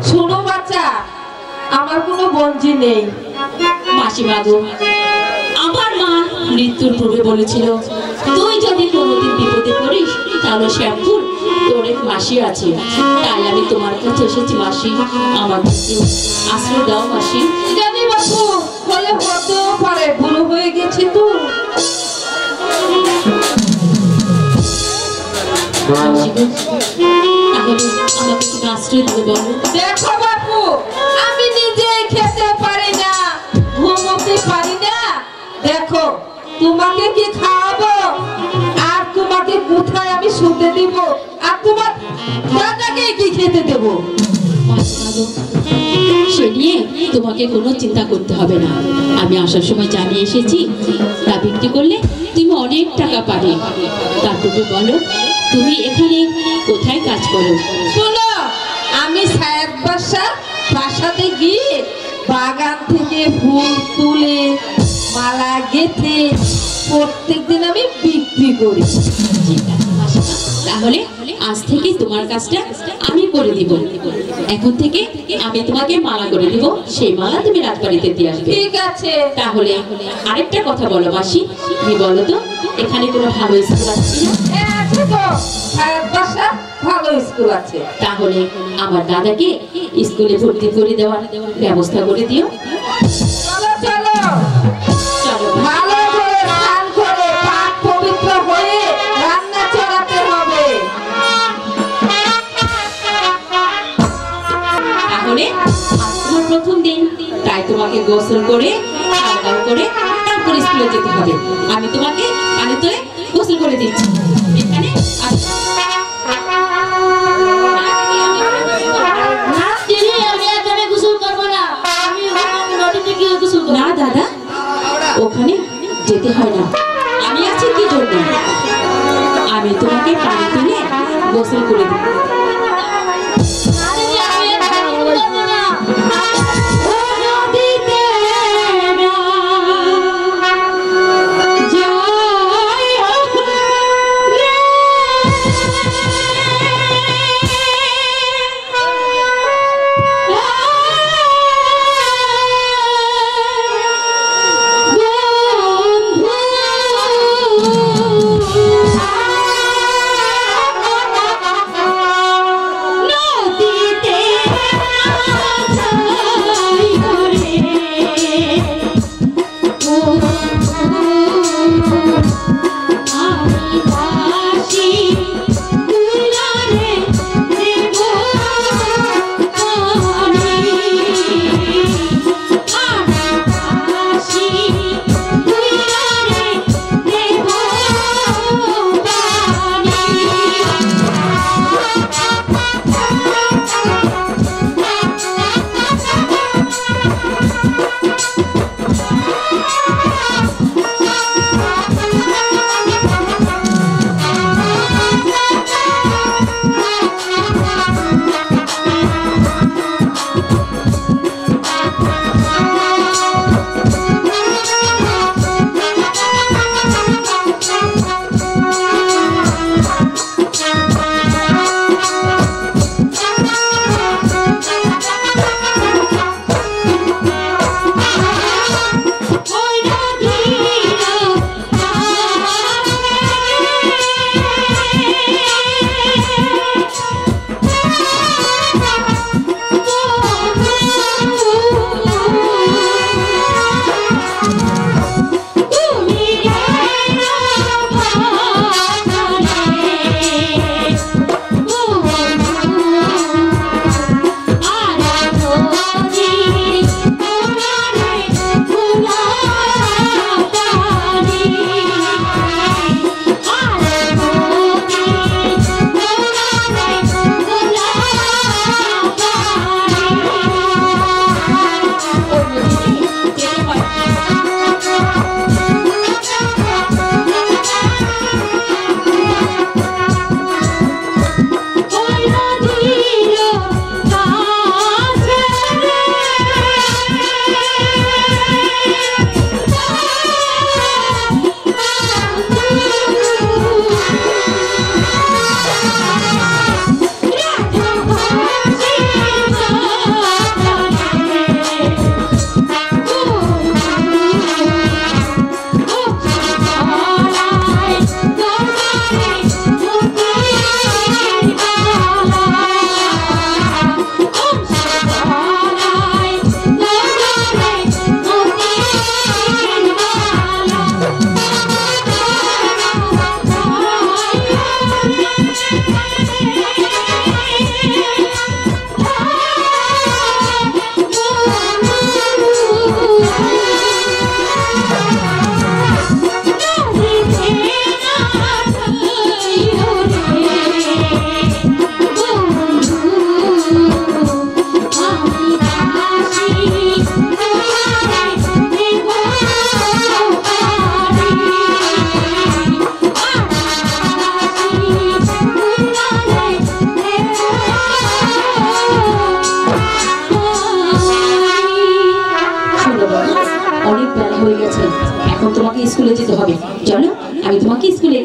শুনো বাচ্চা, আমার কোনো বঞ্জি নেই। মাসিমা গো, আমার মা মৃত্যুর পূর্বে বলেছিল তুই যদি কোনোদিন বিপদে পড়িস তাহলে শ্যামপুর তোর এক মাসি আছে, তাই আমি তোমার কাছে এসেছি মাসি, আমার আশ্রয় দাও মাসি। জানি বাপু, বলে হতেও পারে, বুড়ো হয়ে গেছি তো। দেখো বাপু, আমি নিজে খেতে পারি না, ঘুমোতে পারি না, দেখো তোমাকে কি খাওয়াবো আর তোমাকে কোথায় আমি শুতে দিব আর তোমার দাদাকে কি খেতে দেব? সে নিয়ে তোমাকে কোনো চিন্তা করতে হবে না, আমি আসার সময় জানিয়ে এসেছি তা বিক্রি করলে তুমি অনেক টাকা পাবে। তারপরে বলো তুমি এখানে কোথায় কাজ করো? শোনো, আমি সাহেব বাসার বাসাতে গিয়ে বাগান থেকে ফুল তুলে মালা গেঁথে প্রত্যেকদিন আমি বিক্রি করি। ঠিক আছে মাসিমা, তাহলে আজ থেকে তোমার কাজটা আমি করে দিব। এখন থেকে আমি তোমাকে মালা করে দিব, সেই মালা তুমি রাজবাড়িতে দিয়ে আসবে। ঠিক আছে। তাহলে আরেকটা কথা বলো মাসি, তুমি বলো তো এখানে কোনো ভালো স্কুল আছে না? হ্যাঁ আছে তো, সাহেব বাসা ভালো স্কুল আছে। তাহলে আমার দাদাকে স্কুলে ভর্তি করে দেওয়ার ব্যবস্থা করে দিও। চলো চলো চলো ভালো করে স্নান করে পাক পবিত্র হয়ে রান্না চড়াতে হবে। তাহলে আজ তোমার প্রথম দিন, তাই তোমাকে গোসল করে খাওয়া করে তারপর স্কুলে যেতে হবে। আমি তোমাকে পানি তুলে গোসল করে দিচ্ছি। এখানে না দাদা, ওখানে যেতে হয় না, আমি আছি কি জন্য, আমি তোমাকে পানি তুলে গোসল করে দিব। অনেক বেলা হয়ে গেছে, এখন তোমাকে স্কুলে যেতে হবে। চলো আমি তোমাকে স্কুলে